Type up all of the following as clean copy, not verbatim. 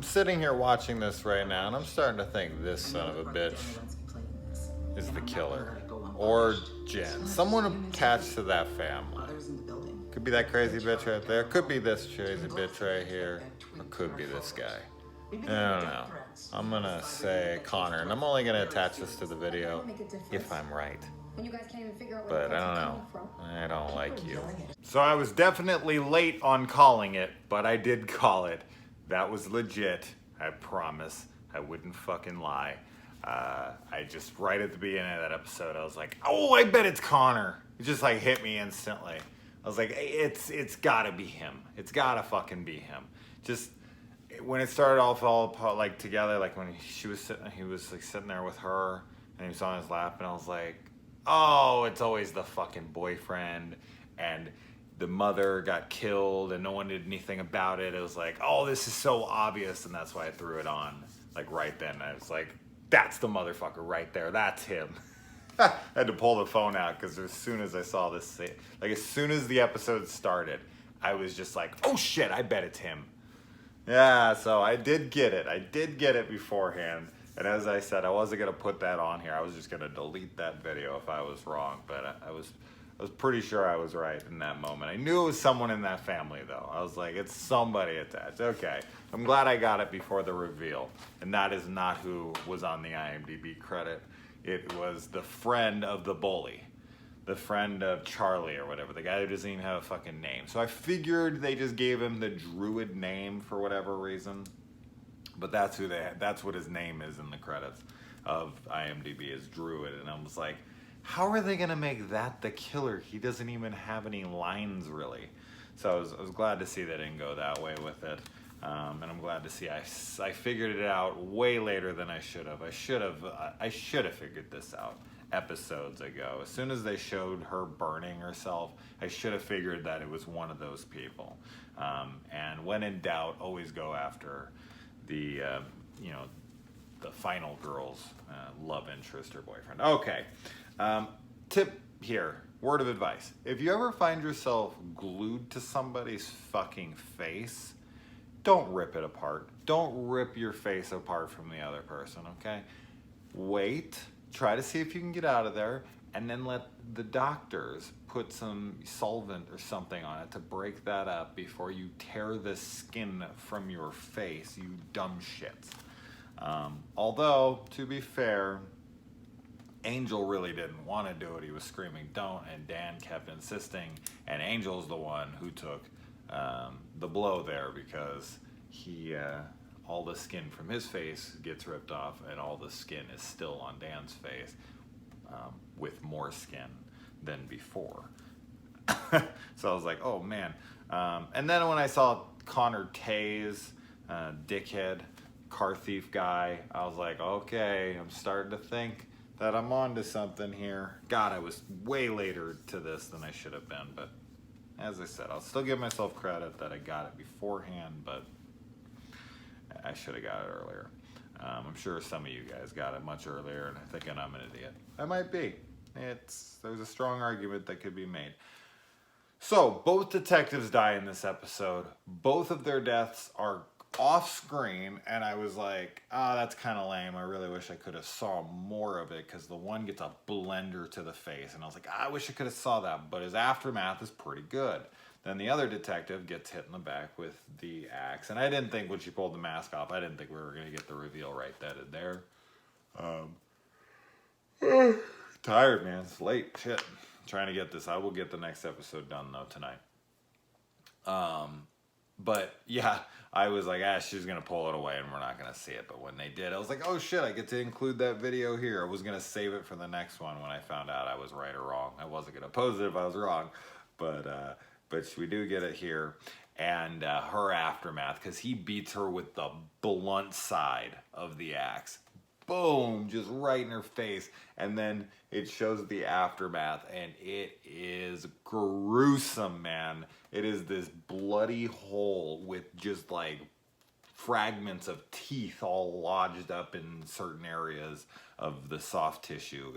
I'm sitting here watching this right now, and I'm starting to think this son of a bitch is the killer. Or Jen. Someone attached to that family. Could be that crazy bitch right there. Could be this crazy bitch right here. Or could be this guy. I don't know. I'm gonna say Connor, and I'm only gonna attach this to the video if I'm right. But I don't know. I don't like you. So I was definitely late on calling it, but I did call it. That was legit. I promise. I wouldn't fucking lie. I just, right at the beginning of that episode, I was like, oh, I bet it's Connor. It just like hit me instantly. I was like, it's gotta be him. It's gotta fucking be him. Just when it started all like together, like when he was like sitting there with her, and he was on his lap, and I was like, oh, it's always the fucking boyfriend, and the mother got killed, and no one did anything about it. It was like, oh, this is so obvious, and that's why I threw it on, like right then. I was like, that's the motherfucker right there. That's him. I had to pull the phone out because as soon as I saw this, like as soon as the episode started, I was just like, oh shit, I bet it's him. Yeah, so I did get it. I did get it beforehand. And as I said, I wasn't going to put that on here. I was just going to delete that video if I was wrong. But I was pretty sure I was right in that moment. I knew it was someone in that family, though. I was like, it's somebody attached. Okay. I'm glad I got it before the reveal. And that is not who was on the IMDb credit. It was the friend of the bully. The friend of Charlie or whatever, the guy who doesn't even have a fucking name. So I figured they just gave him the Druid name for whatever reason. But that's what his name is in the credits of IMDb, is Druid. And I was like, how are they gonna make that the killer? He doesn't even have any lines really. So I was glad to see they didn't go that way with it. And I'm glad to see I figured it out way later than I should have. I should have figured this out episodes ago. As soon as they showed her burning herself, I should have figured that it was one of those people. And when in doubt, always go after the the final girl's love interest or boyfriend. Okay. Tip here, word of advice. If you ever find yourself glued to somebody's fucking face, don't rip it apart. Don't rip your face apart from the other person, okay? Wait. Try to see if you can get out of there, and then let the doctors put some solvent or something on it to break that up before you tear the skin from your face, you dumb shits. Although, to be fair, Angel really didn't want to do it. He was screaming, don't, and Dan kept insisting, and Angel's the one who took the blow there because he... all the skin from his face gets ripped off, and all the skin is still on Dan's face with more skin than before. So I was like, oh man. And then when I saw Connor tase, dickhead, car thief guy, I was like, okay, I'm starting to think that I'm onto something here. God, I was way later to this than I should have been, but as I said, I'll still give myself credit that I got it beforehand, but I should have got it earlier. I'm sure some of you guys got it much earlier and thinking I'm an idiot. I might be. There's a strong argument that could be made. So, both detectives die in this episode. Both of their deaths are off screen, and I was like, that's kind of lame. I really wish I could have saw more of it, because the one gets a blender to the face, and I was like, I wish I could have saw that, but his aftermath is pretty good. Then the other detective gets hit in the back with the axe. And I didn't think when she pulled the mask off, I didn't think we were going to get the reveal right then and there. Tired, man. It's late. Shit. I'm trying to get this. I will get the next episode done, though, tonight. But, yeah, I was like, she's going to pull it away and we're not going to see it. But when they did, I was like, oh, shit, I get to include that video here. I was going to save it for the next one when I found out I was right or wrong. I wasn't going to post it if I was wrong. But we do get it here, and her aftermath, because he beats her with the blunt side of the axe. Boom, just right in her face, and then it shows the aftermath, and it is gruesome, man. It is this bloody hole with just like fragments of teeth all lodged up in certain areas of the soft tissue.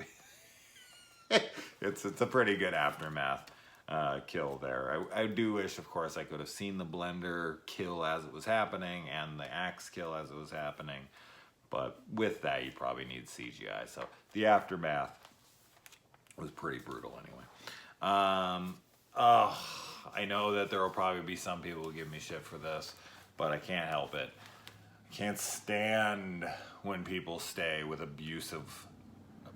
It's a pretty good aftermath. kill there. I do wish, of course, I could have seen the blender kill as it was happening and the axe kill as it was happening. But with that, you probably need CGI. So the aftermath was pretty brutal anyway. I know that there will probably be some people who give me shit for this, but I can't help it. I can't stand when people stay with abusive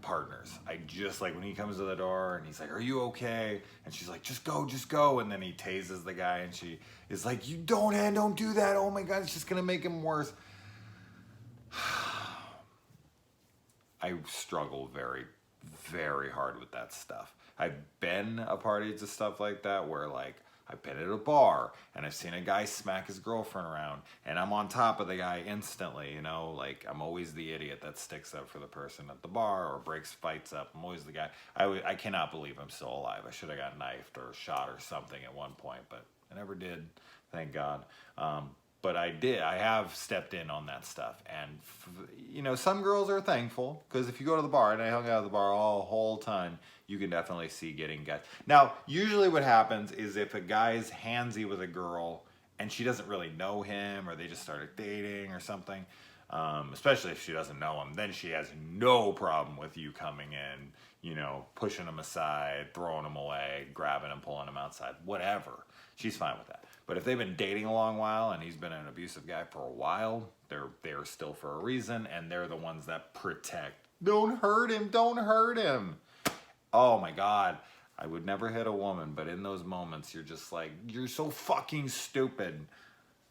partners. I just, like, when he comes to the door and he's like, "Are you okay?" And she's like, just go. And then he tases the guy and she is like, "You don't do that. Oh my God, it's just gonna make him worse." I struggle very, very hard with that stuff. I've been a party to stuff like that where, like, I've been at a bar and I've seen a guy smack his girlfriend around and I'm on top of the guy instantly, you know, like I'm always the idiot that sticks up for the person at the bar or breaks fights up. I'm always the guy. I cannot believe I'm still alive. I should have got knifed or shot or something at one point, but I never did, thank God. But I have stepped in on that stuff. And, you know, some girls are thankful because if you go to the bar, and I hung out at the bar all the whole time, you can definitely see getting guys. Now, usually what happens is if a guy's handsy with a girl and she doesn't really know him or they just started dating or something, especially if she doesn't know him, then she has no problem with you coming in, you know, pushing him aside, throwing him away, grabbing him, pulling him outside, whatever. She's fine with that. But if they've been dating a long while and he's been an abusive guy for a while, they're still for a reason, and they're the ones that protect. Don't hurt him, don't hurt him. Oh my God, I would never hit a woman, but in those moments, you're just like, you're so fucking stupid.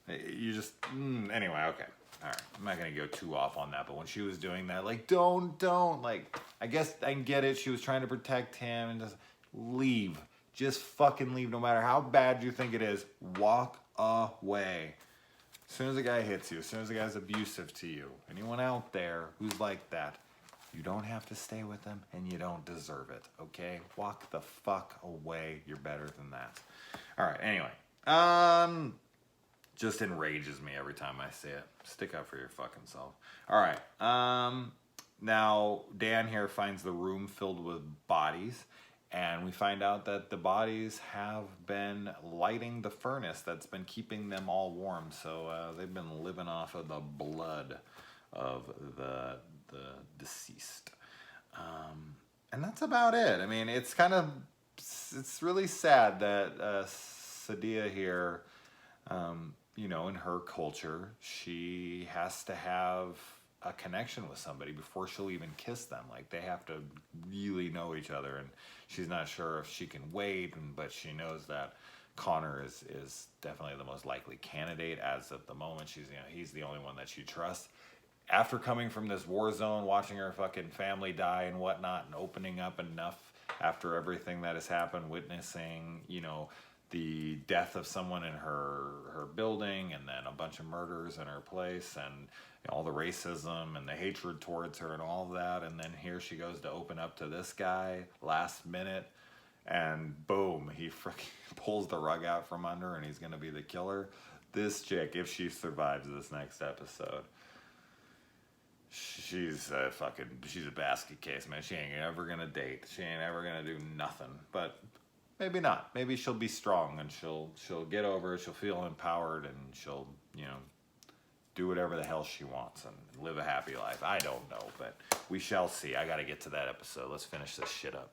You just, anyway, okay. All right, I'm not gonna go too off on that, but when she was doing that, like, don't, like, I guess I can get it. She was trying to protect him and just leave. Just fucking leave, no matter how bad you think it is. Walk away. As soon as a guy hits you, as soon as a guy's abusive to you, anyone out there who's like that, you don't have to stay with them and you don't deserve it, okay? Walk the fuck away. You're better than that. All right, anyway. Just enrages me every time I see it. Stick up for your fucking self. All right. Now, Dan here finds the room filled with bodies. And we find out that the bodies have been lighting the furnace that's been keeping them all warm. So they've been living off of the blood of the deceased. And that's about it. I mean, it's really sad that Sadia here, you know, in her culture, she has to have a connection with somebody before she'll even kiss them. Like, they have to really know each other, and she's not sure if she can wait, but she knows that Connor is definitely the most likely candidate as of the moment. He's the only one that she trusts. After coming from this war zone, watching her fucking family die and whatnot, and opening up enough after everything that has happened, witnessing, you know, the death of someone in her building, and then a bunch of murders in her place, and all the racism and the hatred towards her and all of that, and then here she goes to open up to this guy last minute, and boom, he freaking pulls the rug out from under, and he's gonna be the killer. This chick, if she survives this next episode, she's a basket case, man. She ain't ever gonna date. She ain't ever gonna do nothing. But maybe not. Maybe she'll be strong and she'll get over it. She'll feel empowered and she'll, you know, do whatever the hell she wants and live a happy life. I don't know, but we shall see. I gotta get to that episode. Let's finish this shit up.